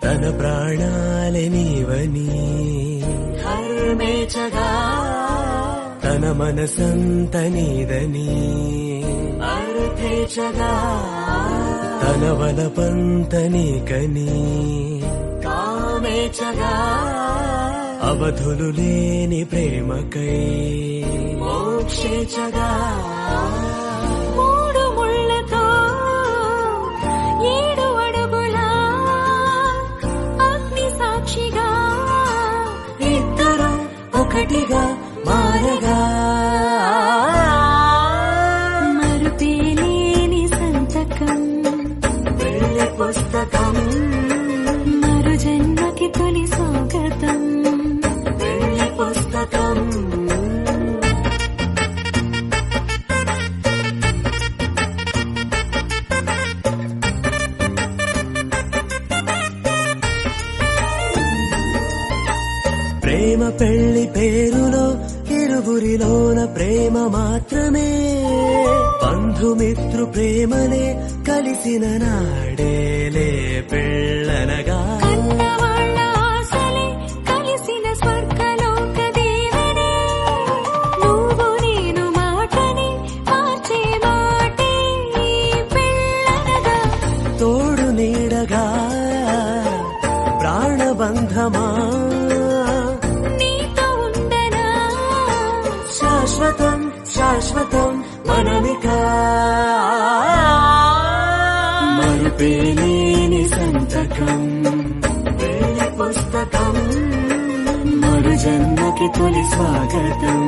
తన ప్రాణాలే నీవని హర్మేచగా తన మనసంత నీదని అర్థేచగా తన వలపంత నీకని కామేచగా అవధులు లేని ప్రేమకై మోక్షేచగా మూడు ముళ్ళతో 7 అడుగుల అగ్ని సాక్షిగా ఇద్దరు ఒకటిగా మారగా మరుపేలేని సంతకం పెళ్లి పుస్తకం మరు జన్మకి తొలి స్వాగతం పెళ్లి పుస్తకం ప్రేమ పెళ్లి పేరులో ఇరువురిలోన ప్రేమ మాత్రమే బంధుమిత్రు ప్రేమలే కలిసిన నాడేలే పెళ్ళనగా కన్నవాళ్ళ ఆశలే కలిసిన స్వర్గలోక దేవనే నువ్వు నేను మాటని మార్చే మాటే పెళ్ళనగా తోడు నీడగా ప్రాణబంధమా నీతో ఉండనా శాశ్వతం శాశ్వతం మనమిక మరుపేలేని సంతకం పెళ్లి పుస్తకం మరు జన్మకి తొలి స్వాగతం